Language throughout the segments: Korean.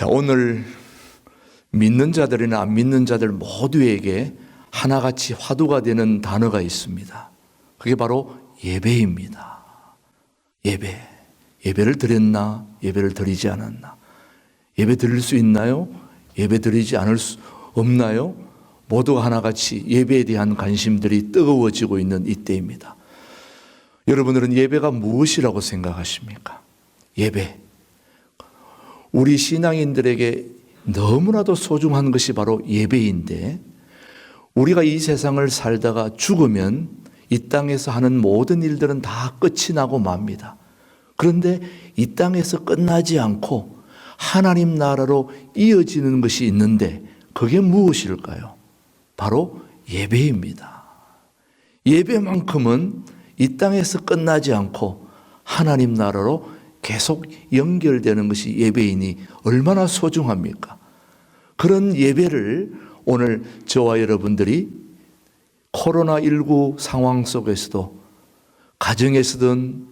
자, 오늘 믿는 자들이나 안 믿는 자들 모두에게 하나같이 화두가 되는 단어가 있습니다. 그게 바로 예배입니다. 예배. 예배를 드렸나? 예배를 드리지 않았나? 예배 드릴 수 있나요? 예배 드리지 않을 수 없나요? 모두가 하나같이 예배에 대한 관심들이 뜨거워지고 있는 이때입니다. 여러분들은 예배가 무엇이라고 생각하십니까? 예배. 우리 신앙인들에게 너무나도 소중한 것이 바로 예배인데, 우리가 이 세상을 살다가 죽으면 이 땅에서 하는 모든 일들은 다 끝이 나고 맙니다. 그런데 이 땅에서 끝나지 않고 하나님 나라로 이어지는 것이 있는데 그게 무엇일까요? 바로 예배입니다. 예배만큼은 이 땅에서 끝나지 않고 하나님 나라로 계속 연결되는 것이 예배이니 얼마나 소중합니까? 그런 예배를 오늘 저와 여러분들이 코로나19 상황 속에서도 가정에서든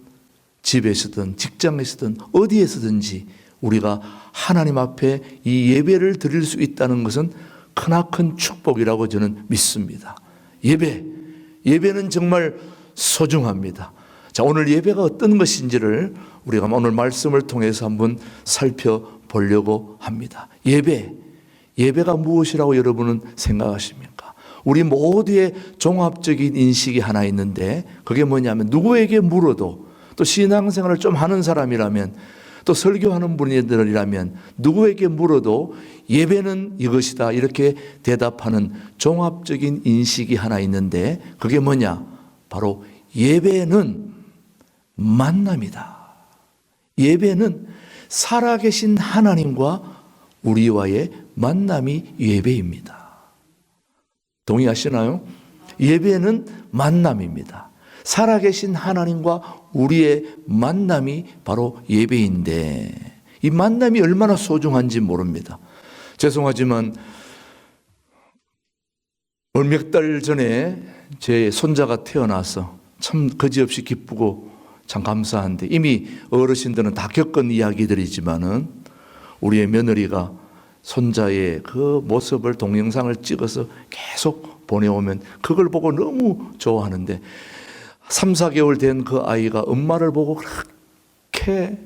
집에서든 직장에서든 어디에서든지 우리가 하나님 앞에 이 예배를 드릴 수 있다는 것은 크나큰 축복이라고 저는 믿습니다. 예배는 정말 소중합니다. 자, 오늘 예배가 어떤 것인지를 우리가 오늘 말씀을 통해서 한번 살펴보려고 합니다. 예배가 무엇이라고 여러분은 생각하십니까? 우리 모두의 종합적인 인식이 하나 있는데 그게 뭐냐면, 누구에게 물어도, 또 신앙생활을 좀 하는 사람이라면, 또 설교하는 분들이라면 누구에게 물어도 예배는 이것이다 이렇게 대답하는 종합적인 인식이 하나 있는데 그게 뭐냐? 바로 예배는 만남이다. 예배는 살아계신 하나님과 우리와의 만남이 예배입니다. 동의하시나요? 예배는 만남입니다. 살아계신 하나님과 우리의 만남이 바로 예배인데, 이 만남이 얼마나 소중한지 모릅니다. 죄송하지만 몇 달 전에 제 손자가 태어나서 참 거지없이 기쁘고 참 감사한데, 이미 어르신들은 다 겪은 이야기들이지만은 우리의 며느리가 손자의 그 모습을 동영상을 찍어서 계속 보내오면 그걸 보고 너무 좋아하는데, 3, 4개월 된 그 아이가 엄마를 보고 그렇게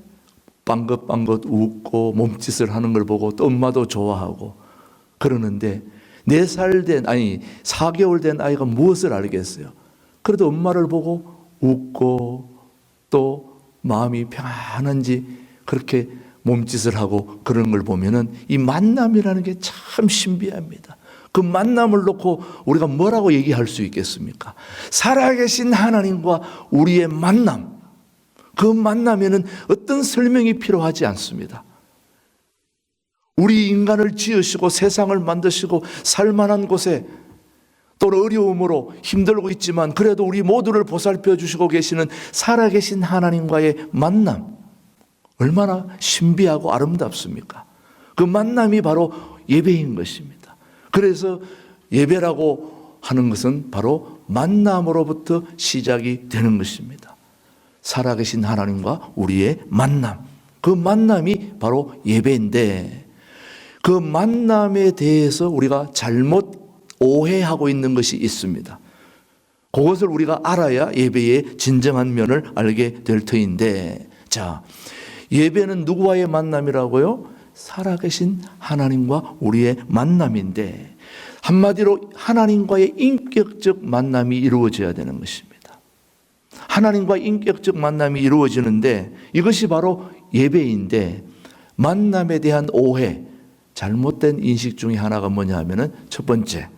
빵긋빵긋 웃고 몸짓을 하는 걸 보고 또 엄마도 좋아하고 그러는데, 4개월 된 아이가 무엇을 알겠어요? 그래도 엄마를 보고 웃고 또 마음이 평안한지 그렇게 몸짓을 하고 그런 걸 보면은 이 만남이라는 게 참 신비합니다. 그 만남을 놓고 우리가 뭐라고 얘기할 수 있겠습니까? 살아계신 하나님과 우리의 만남, 그 만남에는 어떤 설명이 필요하지 않습니다. 우리 인간을 지으시고 세상을 만드시고 살만한 곳에 또 어려움으로 힘들고 있지만 그래도 우리 모두를 보살펴 주시고 계시는 살아계신 하나님과의 만남, 얼마나 신비하고 아름답습니까? 그 만남이 바로 예배인 것입니다. 그래서 예배라고 하는 것은 바로 만남으로부터 시작이 되는 것입니다. 살아계신 하나님과 우리의 만남, 그 만남이 바로 예배인데, 그 만남에 대해서 우리가 잘못 오해하고 있는 것이 있습니다. 그것을 우리가 알아야 예배의 진정한 면을 알게 될 터인데, 자, 예배는 누구와의 만남이라고요? 살아계신 하나님과 우리의 만남인데, 한마디로 하나님과의 인격적 만남이 이루어져야 되는 것입니다. 하나님과 인격적 만남이 이루어지는데 이것이 바로 예배인데, 만남에 대한 오해, 잘못된 인식 중에 하나가 뭐냐 하면은, 첫 번째,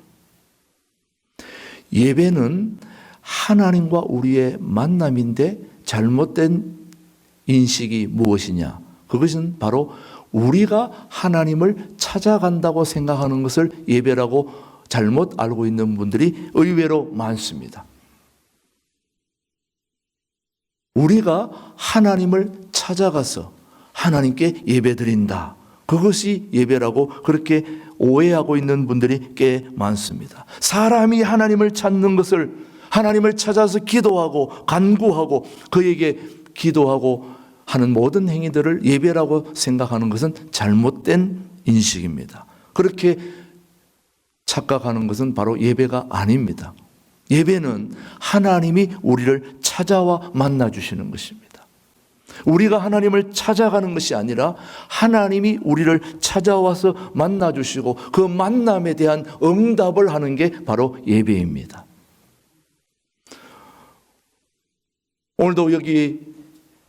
예배는 하나님과 우리의 만남인데 잘못된 인식이 무엇이냐? 그것은 바로 우리가 하나님을 찾아간다고 생각하는 것을 예배라고 잘못 알고 있는 분들이 의외로 많습니다. 우리가 하나님을 찾아가서 하나님께 예배드린다, 그것이 예배라고 그렇게 오해하고 있는 분들이 꽤 많습니다. 사람이 하나님을 찾는 것을, 하나님을 찾아서 기도하고 간구하고 그에게 기도하고 하는 모든 행위들을 예배라고 생각하는 것은 잘못된 인식입니다. 그렇게 착각하는 것은 바로 예배가 아닙니다. 예배는 하나님이 우리를 찾아와 만나 주시는 것입니다. 우리가 하나님을 찾아가는 것이 아니라 하나님이 우리를 찾아와서 만나 주시고 그 만남에 대한 응답을 하는 게 바로 예배입니다. 오늘도 여기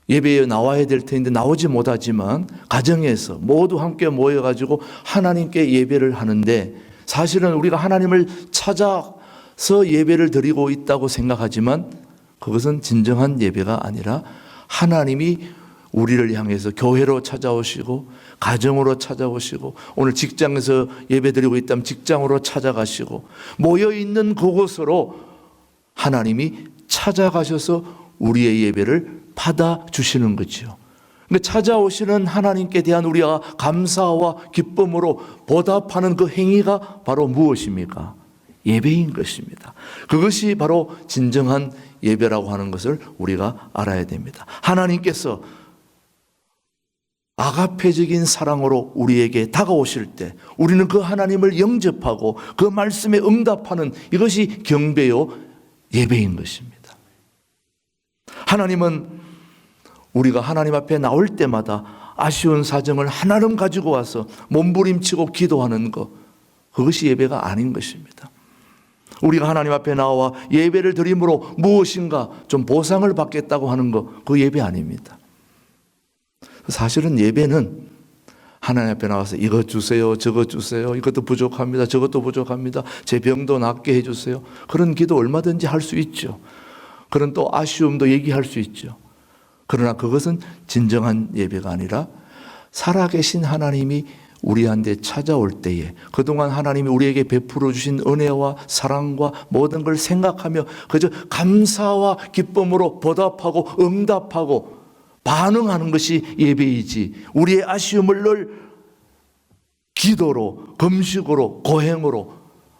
예배에 나와야 될 텐데 나오지 못하지만 가정에서 모두 함께 모여가지고 하나님께 예배를 하는데, 사실은 우리가 하나님을 찾아서 예배를 드리고 있다고 생각하지만 그것은 진정한 예배가 아니라 하나님이 우리를 향해서 교회로 찾아오시고 가정으로 찾아오시고, 오늘 직장에서 예배 드리고 있다면 직장으로 찾아가시고, 모여있는 그곳으로 하나님이 찾아가셔서 우리의 예배를 받아주시는 거죠. 그러니까 찾아오시는 하나님께 대한 우리가 감사와 기쁨으로 보답하는 그 행위가 바로 무엇입니까? 예배인 것입니다. 그것이 바로 진정한 예배라고 하는 것을 우리가 알아야 됩니다. 하나님께서 아가페적인 사랑으로 우리에게 다가오실 때 우리는 그 하나님을 영접하고 그 말씀에 응답하는 이것이 경배요 예배인 것입니다. 하나님은 우리가 하나님 앞에 나올 때마다 아쉬운 사정을 하나름 가지고 와서 몸부림치고 기도하는 것, 그것이 예배가 아닌 것입니다. 우리가 하나님 앞에 나와 예배를 드림으로 무엇인가 좀 보상을 받겠다고 하는 것, 그 예배 아닙니다. 사실은 예배는 하나님 앞에 나와서 이것 주세요, 저것 주세요, 이것도 부족합니다, 저것도 부족합니다, 제 병도 낫게 해주세요, 그런 기도 얼마든지 할 수 있죠. 그런 또 아쉬움도 얘기할 수 있죠. 그러나 그것은 진정한 예배가 아니라 살아계신 하나님이 우리한테 찾아올 때에 그동안 하나님이 우리에게 베풀어 주신 은혜와 사랑과 모든 걸 생각하며 그저 감사와 기쁨으로 보답하고 응답하고 반응하는 것이 예배이지, 우리의 아쉬움을 늘 기도로, 금식으로, 고행으로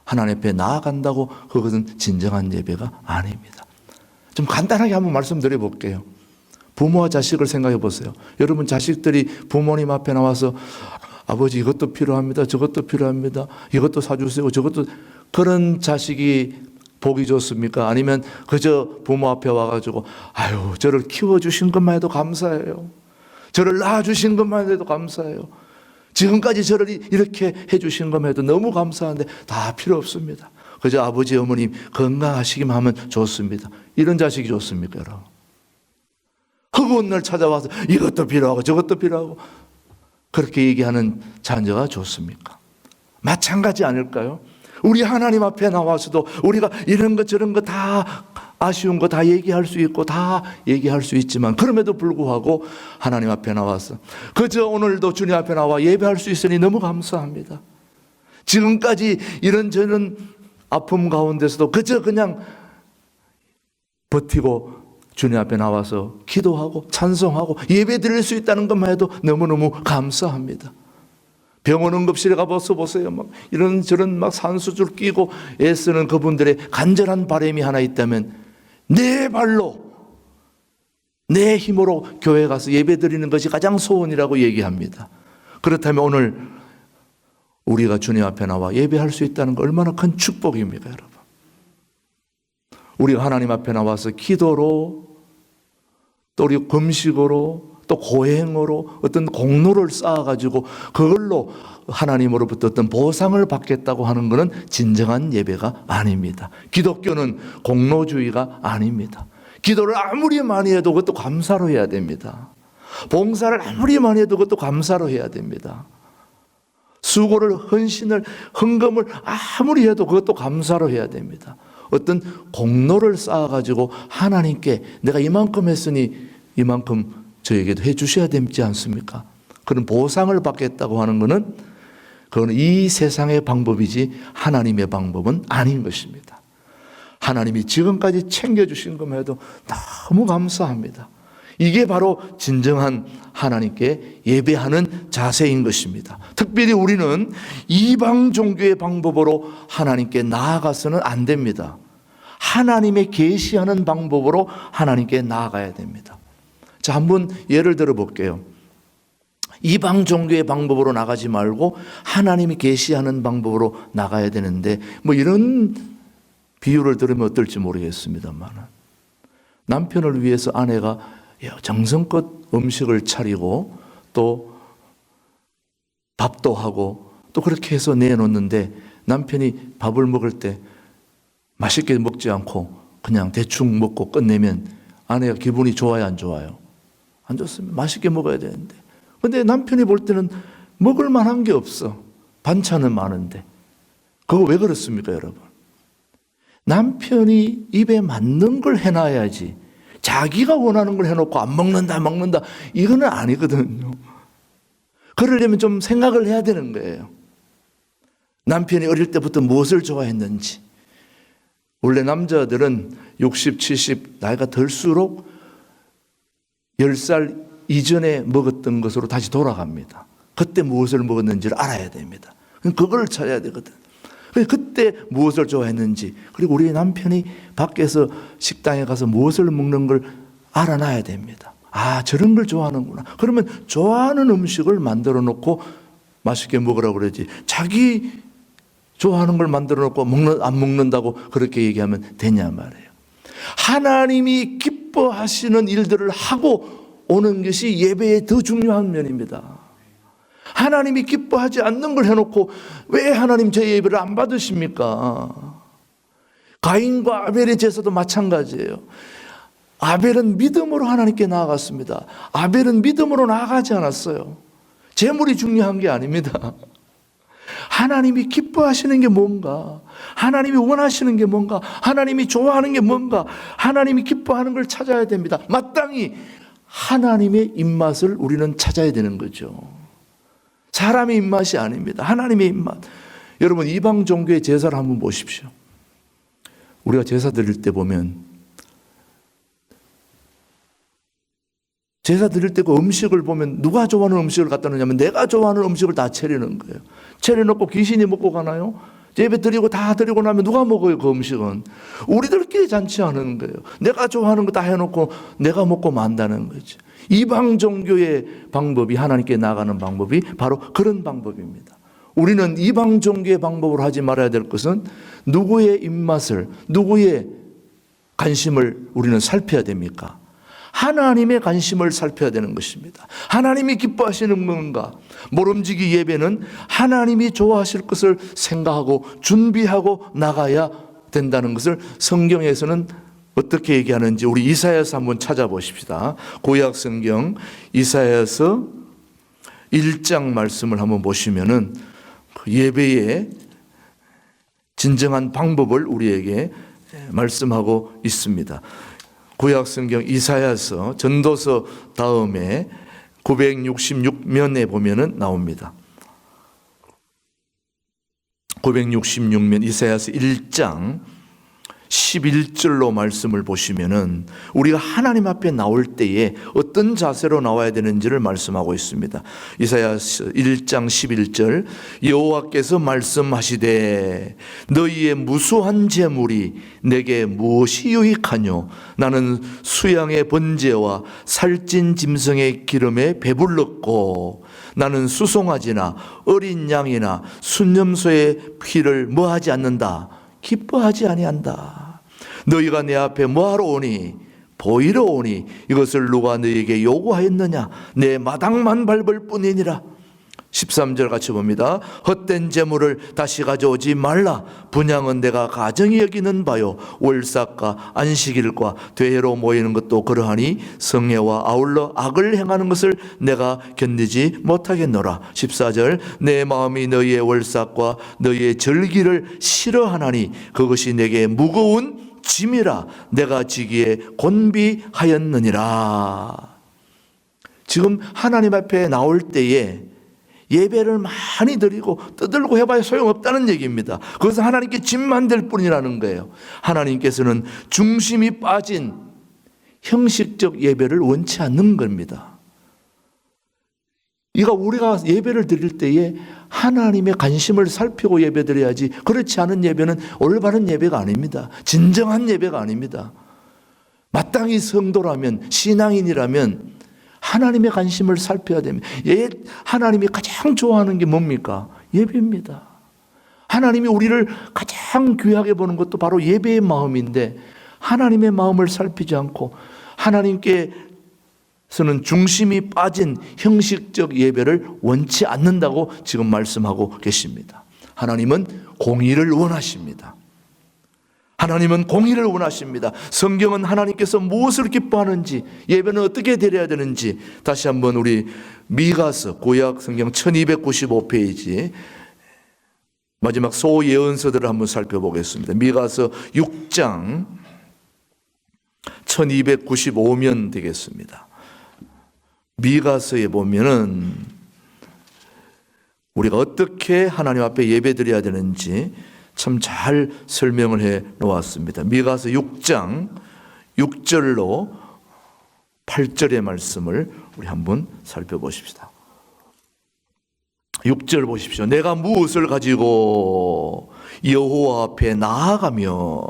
하나님 앞에 나아간다고, 그것은 진정한 예배가 아닙니다. 좀 간단하게 한번 말씀드려 볼게요. 부모와 자식을 생각해 보세요. 여러분 자식들이 부모님 앞에 나와서 아버지 이것도 필요합니다, 저것도 필요합니다, 이것도 사주세요, 저것도, 그런 자식이 보기 좋습니까? 아니면 그저 부모 앞에 와가지고 아유 저를 키워주신 것만 해도 감사해요, 저를 낳아주신 것만 해도 감사해요, 지금까지 저를 이렇게 해주신 것만 해도 너무 감사한데 다 필요 없습니다, 그저 아버지 어머님 건강하시기만 하면 좋습니다, 이런 자식이 좋습니까 여러분? 허구한 날 찾아와서 이것도 필요하고 저것도 필요하고 그렇게 얘기하는 자녀가 좋습니까? 마찬가지 아닐까요? 우리 하나님 앞에 나와서도 우리가 이런 것 저런 거 다 아쉬운 거 다 얘기할 수 있고 다 얘기할 수 있지만, 그럼에도 불구하고 하나님 앞에 나와서 그저 오늘도 주님 앞에 나와 예배할 수 있으니 너무 감사합니다, 지금까지 이런저런 아픔 가운데서도 그저 그냥 버티고 주님 앞에 나와서 기도하고 찬송하고 예배 드릴 수 있다는 것만 해도 너무너무 감사합니다. 병원 응급실에 가서 보세요. 막 이런저런 막 산수줄 끼고 애쓰는 그분들의 간절한 바람이 하나 있다면 내 발로 내 힘으로 교회 가서 예배 드리는 것이 가장 소원이라고 얘기합니다. 그렇다면 오늘 우리가 주님 앞에 나와 예배할 수 있다는 거 얼마나 큰 축복입니까 여러분? 우리가 하나님 앞에 나와서 기도로 또 우리 금식으로 또 고행으로 어떤 공로를 쌓아가지고 그걸로 하나님으로부터 어떤 보상을 받겠다고 하는 것은 진정한 예배가 아닙니다. 기독교는 공로주의가 아닙니다. 기도를 아무리 많이 해도 그것도 감사로 해야 됩니다. 봉사를 아무리 많이 해도 그것도 감사로 해야 됩니다. 수고를, 헌신을, 헌금을 아무리 해도 그것도 감사로 해야 됩니다. 어떤 공로를 쌓아가지고 하나님께 내가 이만큼 했으니 이만큼 저에게도 해 주셔야 되지 않습니까? 그런 보상을 받겠다고 하는 것은 그건 이 세상의 방법이지 하나님의 방법은 아닌 것입니다. 하나님이 지금까지 챙겨주신 것만 해도 너무 감사합니다. 이게 바로 진정한 하나님께 예배하는 자세인 것입니다. 특별히 우리는 이방 종교의 방법으로 하나님께 나아가서는 안 됩니다. 하나님의 계시하는 방법으로 하나님께 나아가야 됩니다. 자, 한번 예를 들어 볼게요. 이방 종교의 방법으로 나가지 말고 하나님이 계시하는 방법으로 나가야 되는데, 뭐 이런 비유를 들으면 어떨지 모르겠습니다만, 남편을 위해서 아내가 정성껏 음식을 차리고 또 밥도 하고 또 그렇게 해서 내놓는데, 남편이 밥을 먹을 때 맛있게 먹지 않고 그냥 대충 먹고 끝내면 아내가 기분이 좋아요, 안 좋아요? 안 좋습니다. 맛있게 먹어야 되는데. 근데 남편이 볼 때는 먹을 만한 게 없어. 반찬은 많은데. 그거 왜 그렇습니까, 여러분? 남편이 입에 맞는 걸 해놔야지, 자기가 원하는 걸 해놓고 안 먹는다 이거는 아니거든요. 그러려면 좀 생각을 해야 되는 거예요. 남편이 어릴 때부터 무엇을 좋아했는지. 원래 남자들은 60, 70 나이가 들수록 10살 이전에 먹었던 것으로 다시 돌아갑니다. 그때 무엇을 먹었는지를 알아야 됩니다. 그걸 찾아야 되거든. 그때 무엇을 좋아했는지, 그리고 우리 남편이 밖에서 식당에 가서 무엇을 먹는 걸 알아놔야 됩니다. 아, 저런 걸 좋아하는구나. 그러면 좋아하는 음식을 만들어 놓고 맛있게 먹으라고 그러지, 자기 좋아하는 걸 만들어 놓고 안 먹는다고 그렇게 얘기하면 되냐 말이에요. 하나님이 기뻐하시는 일들을 하고 오는 것이 예배의 더 중요한 면입니다. 하나님이 기뻐하지 않는 걸 해놓고 왜 하나님 제 예배를 안 받으십니까? 가인과 아벨의 제사도 마찬가지예요. 아벨은 믿음으로 하나님께 나아갔습니다. 아벨은 믿음으로 나아가지 않았어요. 재물이 중요한 게 아닙니다. 하나님이 기뻐하시는 게 뭔가, 하나님이 원하시는 게 뭔가, 하나님이 좋아하는 게 뭔가, 하나님이 기뻐하는 걸 찾아야 됩니다. 마땅히 하나님의 입맛을 우리는 찾아야 되는 거죠. 사람의 입맛이 아닙니다. 하나님의 입맛. 여러분, 이방 종교의 제사를 한번 보십시오. 우리가 제사 드릴 때 보면, 제사 드릴 때 그 음식을 보면 누가 좋아하는 음식을 갖다 놓냐면 내가 좋아하는 음식을 다 차리는 거예요. 차려놓고 귀신이 먹고 가나요? 예배 드리고 다 드리고 나면 누가 먹어요? 그 음식은 우리들끼리 잔치하는 거예요. 내가 좋아하는 거 다 해놓고 내가 먹고 만다는 거죠. 이방 종교의 방법이, 하나님께 나가는 방법이 바로 그런 방법입니다. 우리는 이방 종교의 방법으로 하지 말아야 될 것은 누구의 입맛을, 누구의 관심을 우리는 살펴야 됩니까? 하나님의 관심을 살펴야 되는 것입니다. 하나님이 기뻐하시는 뭔가, 모름지기 예배는 하나님이 좋아하실 것을 생각하고 준비하고 나가야 된다는 것을 성경에서는 어떻게 얘기하는지 우리 이사야서 한번 찾아보십시다. 구약 성경 이사야서 1장 말씀을 한번 보시면은 예배의 진정한 방법을 우리에게 말씀하고 있습니다. 구약 성경 이사야서 전도서 다음에 966면에 보면은 나옵니다. 966면 이사야서 1장 11절로 말씀을 보시면은 우리가 하나님 앞에 나올 때에 어떤 자세로 나와야 되는지를 말씀하고 있습니다. 이사야서 1장 11절, 여호와께서 말씀하시되 너희의 무수한 재물이 내게 무엇이 유익하뇨? 나는 수양의 번제와 살찐 짐승의 기름에 배불렀고 나는 수송아지나 어린 양이나 순념소의 피를 뭐하지 않는다? 기뻐하지 아니한다. 너희가 내 앞에 뭐하러 오니? 보이러 오니? 이것을 누가 너희에게 요구하였느냐? 내 마당만 밟을 뿐이니라. 13절 같이 봅니다. 헛된 재물을 다시 가져오지 말라. 분향은 내가 가정히 여기는 바요. 월삭과 안식일과 대회로 모이는 것도 그러하니 성회와 아울러 악을 행하는 것을 내가 견디지 못하겠노라. 14절 내 마음이 너희의 월삭과 너희의 절기를 싫어하나니 그것이 내게 무거운 짐이라. 내가 지기에 곤비하였느니라. 지금 하나님 앞에 나올 때에 예배를 많이 드리고 떠들고 해봐야 소용없다는 얘기입니다. 그것은 하나님께 짐만 될 뿐이라는 거예요. 하나님께서는 중심이 빠진 형식적 예배를 원치 않는 겁니다. 이거 우리가 예배를 드릴 때에 하나님의 관심을 살피고 예배 드려야지, 그렇지 않은 예배는 올바른 예배가 아닙니다. 진정한 예배가 아닙니다. 마땅히 성도라면, 신앙인이라면 하나님의 관심을 살펴야 됩니다. 하나님이 가장 좋아하는 게 뭡니까? 예배입니다. 하나님이 우리를 가장 귀하게 보는 것도 바로 예배의 마음인데 하나님의 마음을 살피지 않고 하나님께서는 중심이 빠진 형식적 예배를 원치 않는다고 지금 말씀하고 계십니다. 하나님은 공의를 원하십니다. 하나님은 공의를 원하십니다. 성경은 하나님께서 무엇을 기뻐하는지, 예배는 어떻게 드려야 되는지 다시 한번 우리 미가서 구약 성경 1295페이지 마지막 소예언서들을 한번 살펴보겠습니다. 미가서 6장 1295면 되겠습니다. 미가서에 보면은 우리가 어떻게 하나님 앞에 예배 드려야 되는지 참 잘 설명을 해 놓았습니다. 미가서 6장 6절로 8절의 말씀을 우리 한번 살펴보십시다. 6절 보십시오. 내가 무엇을 가지고 여호와 앞에 나아가며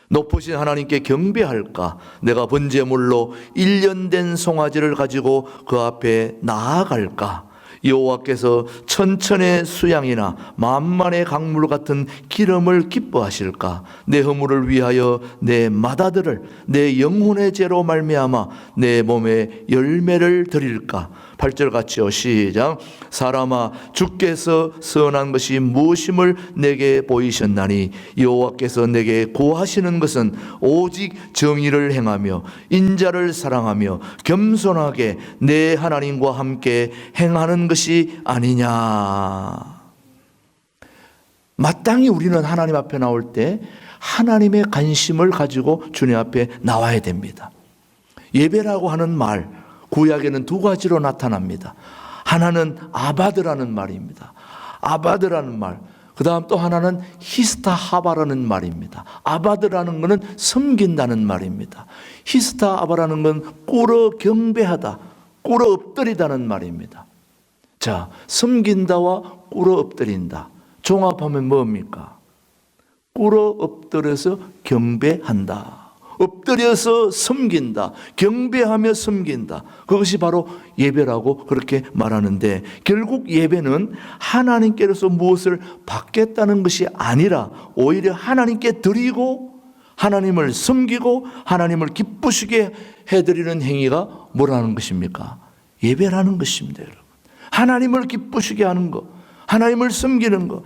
높으신 하나님께 경배할까? 내가 번제물로 1년 된 송아지를 가지고 그 앞에 나아갈까? 여호와께서 천천의 수양이나 만만의 강물 같은 기름을 기뻐하실까? 내 허물을 위하여 내 맏아들을 내 영혼의 죄로 말미암아 내 몸에 열매를 드릴까? 8절 같이요. 시작. 사람아, 주께서 선한 것이 무엇임을 내게 보이셨나니 여호와께서 내게 구하시는 것은 오직 정의를 행하며 인자를 사랑하며 겸손하게 내 하나님과 함께 행하는 것이 아니냐. 마땅히 우리는 하나님 앞에 나올 때 하나님의 관심을 가지고 주님 앞에 나와야 됩니다. 예배라고 하는 말, 구약에는 두 가지로 나타납니다. 하나는 아바드라는 말입니다. 아바드라는 말. 그 다음 또 하나는 히스타하바라는 말입니다. 아바드라는 것은 섬긴다는 말입니다. 히스타하바라는 건 꿇어 경배하다, 꿇어 엎드리다는 말입니다. 자, 섬긴다와 꿇어 엎드린다. 종합하면 뭡니까? 꿇어 엎드려서 경배한다. 엎드려서 섬긴다. 경배하며 섬긴다. 그것이 바로 예배라고 그렇게 말하는데 결국 예배는 하나님께로서 무엇을 받겠다는 것이 아니라 오히려 하나님께 드리고 하나님을 섬기고 하나님을 기쁘시게 해드리는 행위가 뭐라는 것입니까? 예배라는 것입니다, 여러분. 하나님을 기쁘시게 하는 것, 하나님을 섬기는 것,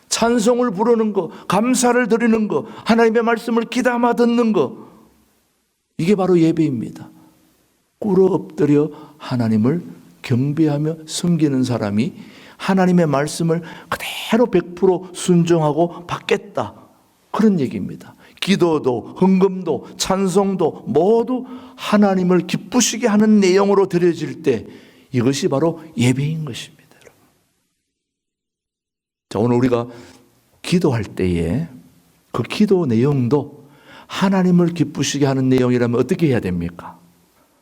찬송을 부르는 것, 감사를 드리는 것, 하나님의 말씀을 귀담아 듣는 것, 이게 바로 예배입니다. 꿇어 엎드려 하나님을 경배하며 섬기는 사람이 하나님의 말씀을 그대로 100% 순종하고 받겠다, 그런 얘기입니다. 기도도 헌금도 찬송도 모두 하나님을 기쁘시게 하는 내용으로 드려질 때 이것이 바로 예배인 것입니다. 자, 오늘 우리가 기도할 때에 그 기도 내용도 하나님을 기쁘시게 하는 내용이라면 어떻게 해야 됩니까?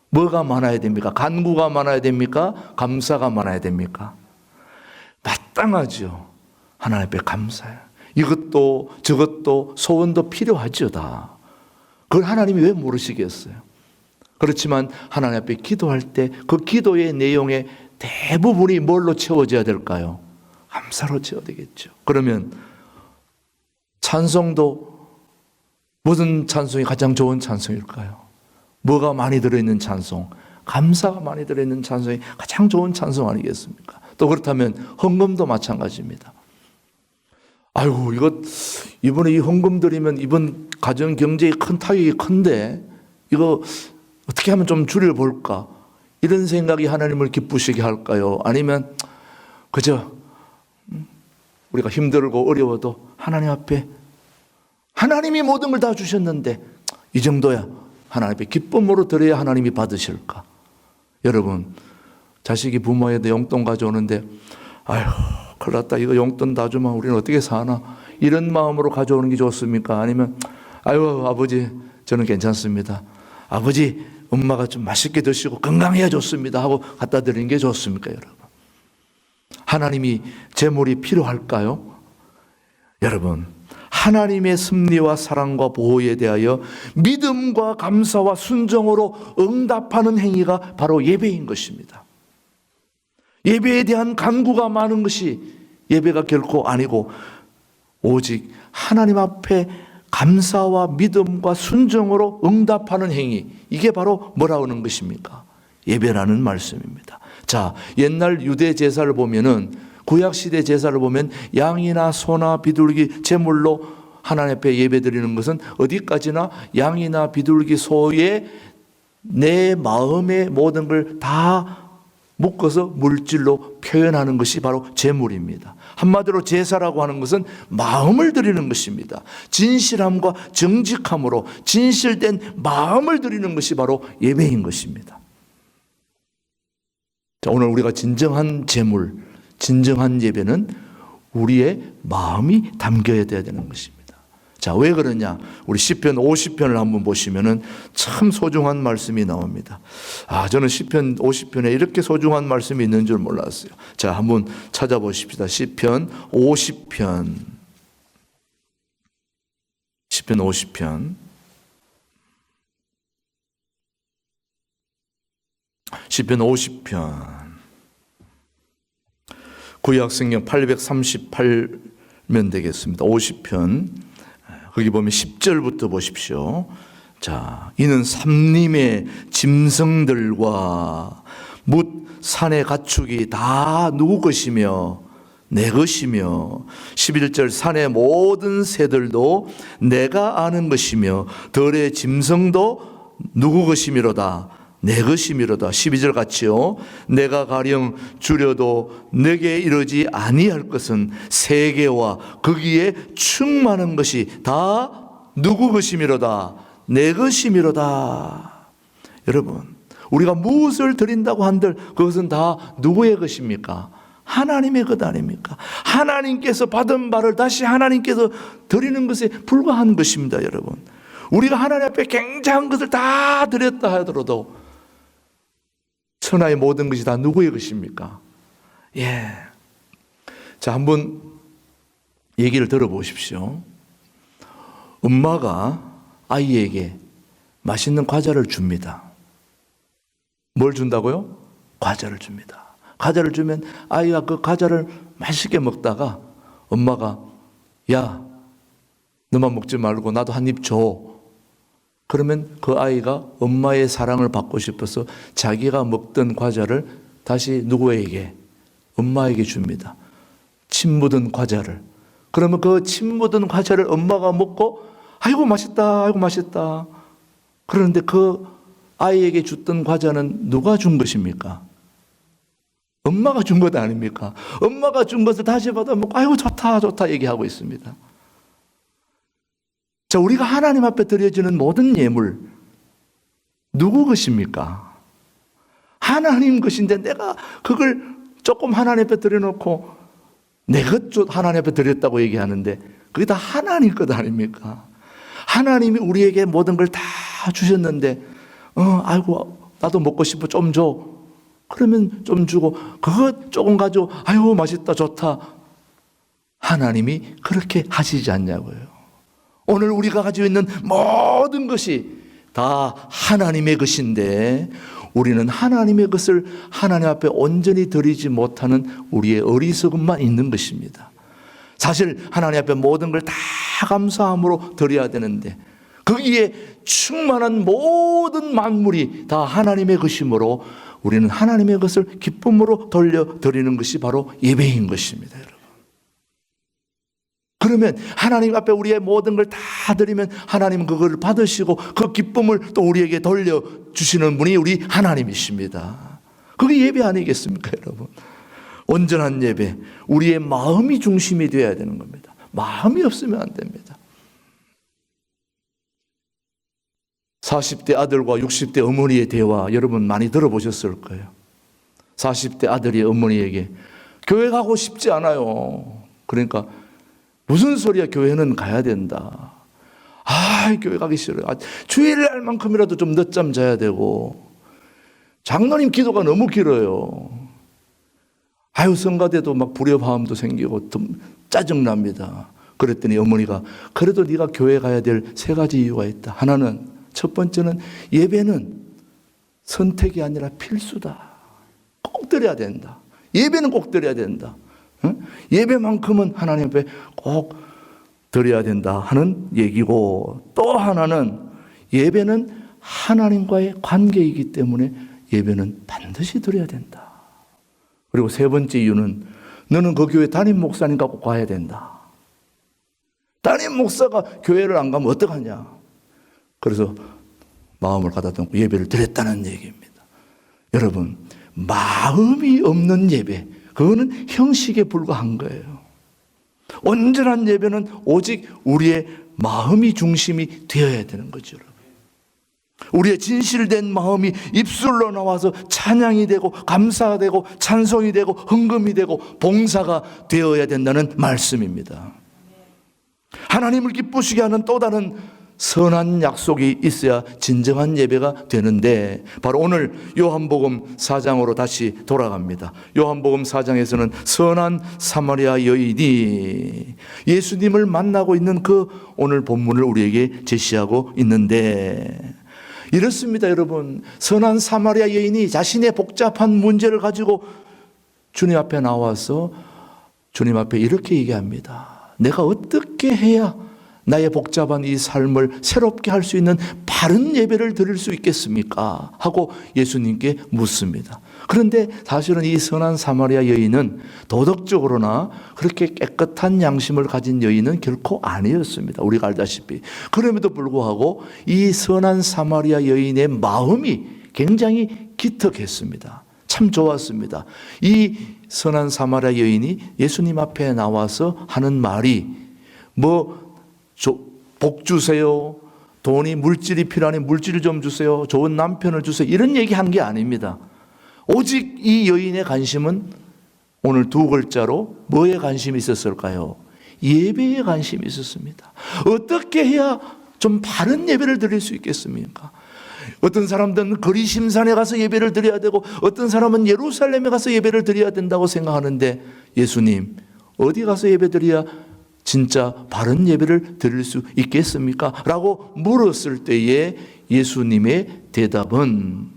뭐가 많아야 됩니까? 간구가 많아야 됩니까? 감사가 많아야 됩니까? 마땅하죠. 하나님 앞에 감사해요. 이것도 저것도 소원도 필요하죠, 다. 그걸 하나님이 왜 모르시겠어요? 그렇지만 하나님 앞에 기도할 때 그 기도의 내용의 대부분이 뭘로 채워져야 될까요? 감사로 채워야 되겠죠. 그러면 찬송도 무슨 찬송이 가장 좋은 찬송일까요? 뭐가 많이 들어있는 찬송? 감사가 많이 들어있는 찬송이 가장 좋은 찬송 아니겠습니까? 또 그렇다면 헌금도 마찬가지입니다. 아이고, 이번에 이 헌금 드리면 이번 가정 경제에 큰 타격이 큰데 이거 어떻게 하면 좀 줄여볼까? 이런 생각이 하나님을 기쁘시게 할까요? 아니면 그저 우리가 힘들고 어려워도 하나님 앞에 하나님이 모든 걸 다 주셨는데 이 정도야 하나님 앞에 기쁨으로 드려야 하나님이 받으실까? 여러분, 자식이 부모에게 용돈 가져오는데 아휴, 큰일 났다, 이거 용돈 다 주면 우리는 어떻게 사나? 이런 마음으로 가져오는 게 좋습니까? 아니면 아유, 아버지 저는 괜찮습니다, 아버지 엄마가 좀 맛있게 드시고 건강해야 좋습니다 하고 갖다 드리는 게 좋습니까? 여러분, 하나님이 재물이 필요할까요? 여러분, 하나님의 섭리와 사랑과 보호에 대하여 믿음과 감사와 순종으로 응답하는 행위가 바로 예배인 것입니다. 예배에 대한 간구가 많은 것이 예배가 결코 아니고 오직 하나님 앞에 감사와 믿음과 순종으로 응답하는 행위, 이게 바로 뭐라고 하는 것입니까? 예배라는 말씀입니다. 자, 옛날 유대 제사를 보면은, 구약시대 제사를 보면 양이나 소나 비둘기 제물로 하나님 앞에 예배 드리는 것은 어디까지나 양이나 비둘기 소에 내 마음의 모든 걸 다 묶어서 물질로 표현하는 것이 바로 제물입니다. 한마디로 제사라고 하는 것은 마음을 드리는 것입니다. 진실함과 정직함으로 진실된 마음을 드리는 것이 바로 예배인 것입니다. 자, 오늘 우리가 진정한 제물, 진정한 예배는 우리의 마음이 담겨야 되는 것입니다. 자, 왜 그러냐? 우리 시편 50편을 한번 보시면은 참 소중한 말씀이 나옵니다. 저는 시편 50편에 이렇게 소중한 말씀이 있는 줄 몰랐어요. 자, 한번 찾아보십시다. 시편 50편. 시편 50편. 시편 50편. 구약성경 838면 되겠습니다. 50편. 거기 보면 10절부터 보십시오. 자, 이는 삼림의 짐승들과 뭇 산의 가축이 다 누구 것이며 내 것이며 11절 산의 모든 새들도 내가 아는 것이며 들의 짐승도 누구 것이미로다 내 것이미로다. 12절 같이요. 내가 가령 주려도 내게 이르지 아니할 것은 세계와 거기에 충만한 것이 다 누구 것이미로다 내 것이미로다. 여러분, 우리가 무엇을 드린다고 한들 그것은 다 누구의 것입니까? 하나님의 것 아닙니까? 하나님께서 받은 바를 다시 하나님께서 드리는 것에 불과한 것입니다. 여러분, 우리가 하나님 앞에 굉장한 것을 다 드렸다 하더라도 천하의 모든 것이 다 누구의 것입니까? 예. 자, 한번 얘기를 들어보십시오. 엄마가 아이에게 맛있는 과자를 줍니다. 뭘 준다고요? 과자를 줍니다. 과자를 주면 아이가 그 과자를 맛있게 먹다가 엄마가 야, 너만 먹지 말고 나도 한 입 줘. 그러면 그 아이가 엄마의 사랑을 받고 싶어서 자기가 먹던 과자를 다시 누구에게? 엄마에게 줍니다. 침 묻은 과자를. 그러면 그 침 묻은 과자를 엄마가 먹고 아이고 맛있다, 아이고 맛있다. 그런데 그 아이에게 줬던 과자는 누가 준 것입니까? 엄마가 준 것 아닙니까? 엄마가 준 것을 다시 받아 먹고 아이고 좋다, 좋다 얘기하고 있습니다. 자, 우리가 하나님 앞에 드려지는 모든 예물 누구 것입니까? 하나님 것인데 내가 그걸 조금 하나님 앞에 드려놓고 내 것 하나님 앞에 드렸다고 얘기하는데 그게 다 하나님 것 아닙니까? 하나님이 우리에게 모든 걸 다 주셨는데 아이고 나도 먹고 싶어 좀 줘. 그러면 좀 주고 그거 조금 가지고 아이고 맛있다 좋다. 하나님이 그렇게 하시지 않냐고요. 오늘 우리가 가지고 있는 모든 것이 다 하나님의 것인데 우리는 하나님의 것을 하나님 앞에 온전히 드리지 못하는 우리의 어리석음만 있는 것입니다. 사실 하나님 앞에 모든 걸 다 감사함으로 드려야 되는데 거기에 충만한 모든 만물이 다 하나님의 것이므로 우리는 하나님의 것을 기쁨으로 돌려드리는 것이 바로 예배인 것입니다. 여러분. 그러면 하나님 앞에 우리의 모든 걸 다 드리면 하나님은 그걸 받으시고 그 기쁨을 또 우리에게 돌려주시는 분이 우리 하나님이십니다. 그게 예배 아니겠습니까, 여러분? 온전한 예배, 우리의 마음이 중심이 되어야 되는 겁니다. 마음이 없으면 안 됩니다. 40대 아들과 60대 어머니의 대화 여러분 많이 들어보셨을 거예요. 40대 아들이 어머니에게 교회 가고 싶지 않아요. 그러니까 무슨 소리야, 교회는 가야 된다. 교회 가기 싫어요. 주일날만큼이라도 좀 늦잠 자야 되고 장로님 기도가 너무 길어요. 성가대도 막 불협화음도 생기고 좀 짜증납니다. 그랬더니 어머니가 그래도 네가 교회 가야 될 세 가지 이유가 있다. 하나는, 첫 번째는 예배는 선택이 아니라 필수다. 꼭 드려야 된다. 예배는 꼭 드려야 된다. 예배만큼은 하나님 앞에 꼭 드려야 된다 하는 얘기고, 또 하나는 예배는 하나님과의 관계이기 때문에 예배는 반드시 드려야 된다. 그리고 세 번째 이유는 너는 그 교회 담임 목사님과 꼭 가야 된다. 담임 목사가 교회를 안 가면 어떡하냐. 그래서 마음을 가다듬고 예배를 드렸다는 얘기입니다. 여러분, 마음이 없는 예배, 그거는 형식에 불과한 거예요. 온전한 예배는 오직 우리의 마음이 중심이 되어야 되는 거죠. 여러분. 우리의 진실된 마음이 입술로 나와서 찬양이 되고 감사가 되고 찬송이 되고 헌금이 되고 봉사가 되어야 된다는 말씀입니다. 하나님을 기쁘시게 하는 또 다른 선한 약속이 있어야 진정한 예배가 되는데, 바로 오늘 요한복음 4장으로 다시 돌아갑니다. 요한복음 4장에서는 선한 사마리아 여인이 예수님을 만나고 있는 그 오늘 본문을 우리에게 제시하고 있는데, 이렇습니다. 여러분, 선한 사마리아 여인이 자신의 복잡한 문제를 가지고 주님 앞에 나와서 주님 앞에 이렇게 얘기합니다. 내가 어떻게 해야 나의 복잡한 이 삶을 새롭게 할 수 있는 바른 예배를 드릴 수 있겠습니까? 하고 예수님께 묻습니다. 그런데 사실은 이 선한 사마리아 여인은 도덕적으로나 그렇게 깨끗한 양심을 가진 여인은 결코 아니었습니다. 우리가 알다시피. 그럼에도 불구하고 이 선한 사마리아 여인의 마음이 굉장히 기특했습니다. 참 좋았습니다. 이 선한 사마리아 여인이 예수님 앞에 나와서 하는 말이 복 주세요. 돈이 물질이 필요하니 물질을 좀 주세요. 좋은 남편을 주세요. 이런 얘기 한 게 아닙니다. 오직 이 여인의 관심은 오늘 두 글자로 뭐에 관심이 있었을까요? 예배에 관심이 있었습니다. 어떻게 해야 좀 바른 예배를 드릴 수 있겠습니까? 어떤 사람들은 거리심산에 가서 예배를 드려야 되고, 어떤 사람은 예루살렘에 가서 예배를 드려야 된다고 생각하는데, 예수님, 어디 가서 예배 드려야 진짜 바른 예배를 드릴 수 있겠습니까? 라고 물었을 때에 예수님의 대답은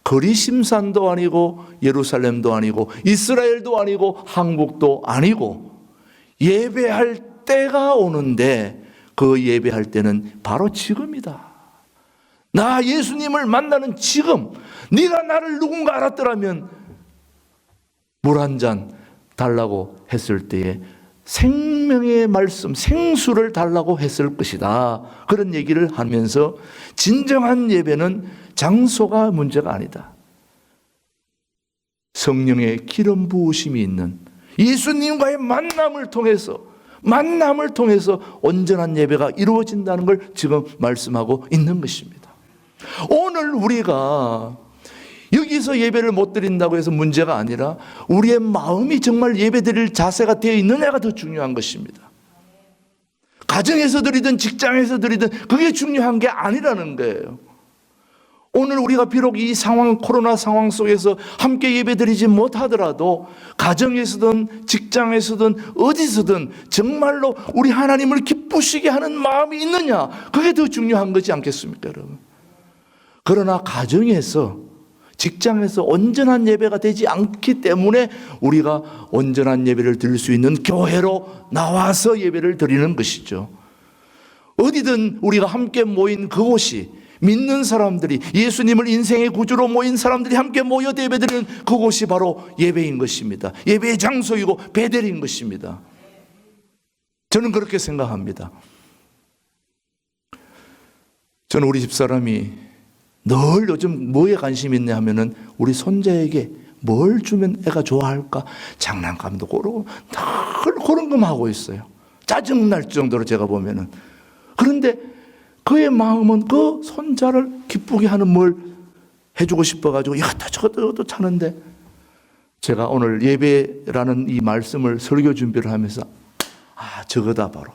거리심산도 아니고 예루살렘도 아니고 이스라엘도 아니고 한국도 아니고 예배할 때가 오는데, 그 예배할 때는 바로 지금이다. 나 예수님을 만나는 지금, 네가 나를 누군가 알았더라면 물 한 잔 달라고 했을 때에 생명의 말씀, 생수를 달라고 했을 것이다. 그런 얘기를 하면서 진정한 예배는 장소가 문제가 아니다. 성령의 기름 부으심이 있는 예수님과의 만남을 통해서 온전한 예배가 이루어진다는 걸 지금 말씀하고 있는 것입니다. 오늘 우리가 여기서 예배를 못 드린다고 해서 문제가 아니라 우리의 마음이 정말 예배 드릴 자세가 되어 있느냐가 더 중요한 것입니다. 가정에서 드리든 직장에서 드리든 그게 중요한 게 아니라는 거예요. 오늘 우리가 비록 이 상황, 코로나 상황 속에서 함께 예배 드리지 못하더라도 가정에서든 직장에서든 어디서든 정말로 우리 하나님을 기쁘시게 하는 마음이 있느냐, 그게 더 중요한 거지 않겠습니까, 여러분? 그러나 가정에서, 직장에서 온전한 예배가 되지 않기 때문에 우리가 온전한 예배를 드릴 수 있는 교회로 나와서 예배를 드리는 것이죠. 어디든 우리가 함께 모인 그곳이, 믿는 사람들이, 예수님을 인생의 구주로 모인 사람들이 함께 모여 예배드리는 그곳이 바로 예배인 것입니다. 예배의 장소이고 베델인 것입니다. 저는 그렇게 생각합니다. 저는 우리 집사람이 늘 요즘 뭐에 관심이 있냐 하면은 우리 손자에게 뭘 주면 애가 좋아할까? 장난감도 고르고 늘 그런 것만 하고 있어요. 짜증날 정도로 제가 보면은. 그런데 그의 마음은 그 손자를 기쁘게 하는 뭘 해주고 싶어가지고 이것도 저것도 차는데, 제가 오늘 예배라는 이 말씀을 설교 준비를 하면서 저거다 바로.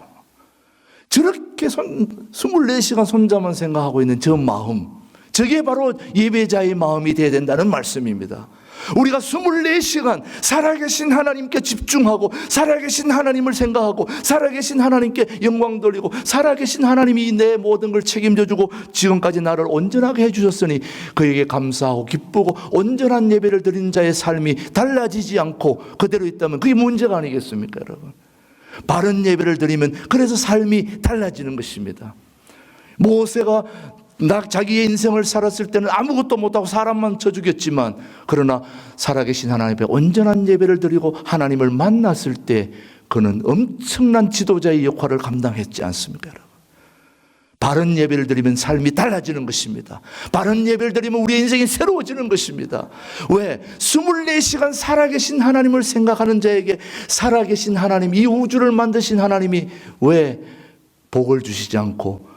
저렇게 24시간 손자만 생각하고 있는 저 마음, 저게 바로 예배자의 마음이 되어야 된다는 말씀입니다. 우리가 24시간 살아계신 하나님께 집중하고 살아계신 하나님을 생각하고 살아계신 하나님께 영광 돌리고 살아계신 하나님이 내 모든 걸 책임져 주고 지금까지 나를 온전하게 해주셨으니 그에게 감사하고 기쁘고 온전한 예배를 드리는 자의 삶이 달라지지 않고 그대로 있다면 그게 문제가 아니겠습니까, 여러분? 바른 예배를 드리면 그래서 삶이 달라지는 것입니다. 모세가 자기의 인생을 살았을 때는 아무것도 못하고 사람만 쳐 죽였지만, 그러나 살아계신 하나님 앞에 온전한 예배를 드리고 하나님을 만났을 때 그는 엄청난 지도자의 역할을 감당했지 않습니까, 여러분? 바른 예배를 드리면 삶이 달라지는 것입니다. 바른 예배를 드리면 우리의 인생이 새로워지는 것입니다. 왜? 24시간 살아계신 하나님을 생각하는 자에게 살아계신 하나님, 이 우주를 만드신 하나님이 왜 복을 주시지 않고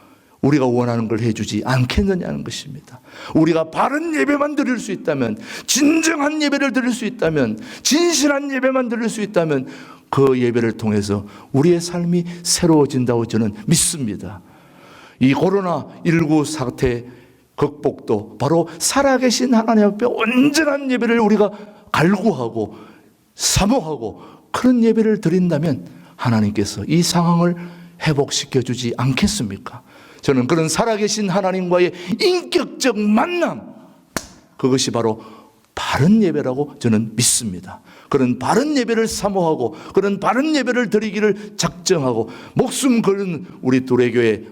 우리가 원하는 걸 해주지 않겠느냐는 것입니다. 우리가 바른 예배만 드릴 수 있다면, 진정한 예배를 드릴 수 있다면, 진실한 예배만 드릴 수 있다면 그 예배를 통해서 우리의 삶이 새로워진다고 저는 믿습니다. 이 코로나19 사태 극복도 바로 살아계신 하나님 앞에 온전한 예배를 우리가 갈구하고 사모하고 그런 예배를 드린다면 하나님께서 이 상황을 회복시켜 주지 않겠습니까? 저는 그런 살아계신 하나님과의 인격적 만남, 그것이 바로 바른 예배라고 저는 믿습니다. 그런 바른 예배를 사모하고 그런 바른 예배를 드리기를 작정하고 목숨 걸은 우리 두레교회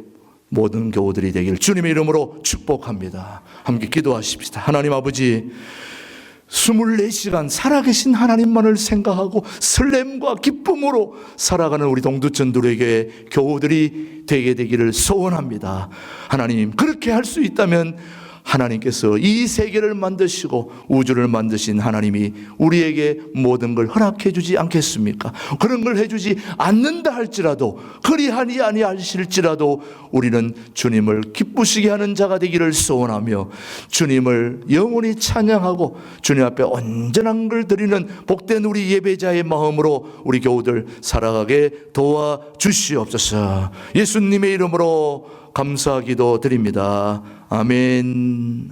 모든 교우들이 되기를 주님의 이름으로 축복합니다. 함께 기도하십시다. 하나님 아버지, 24시간 살아계신 하나님만을 생각하고 설렘과 기쁨으로 살아가는 우리 동두천 두레교회 교우들이 되게 되기를 소원합니다. 하나님, 그렇게 할 수 있다면 하나님께서 이 세계를 만드시고 우주를 만드신 하나님이 우리에게 모든 걸 허락해 주지 않겠습니까? 그런 걸 해주지 않는다 할지라도, 그리하니 아니하실지라도 우리는 주님을 기쁘시게 하는 자가 되기를 소원하며 주님을 영원히 찬양하고 주님 앞에 온전한 걸 드리는 복된 우리 예배자의 마음으로 우리 교우들 살아가게 도와주시옵소서. 예수님의 이름으로 감사 기도 드립니다. 아멘.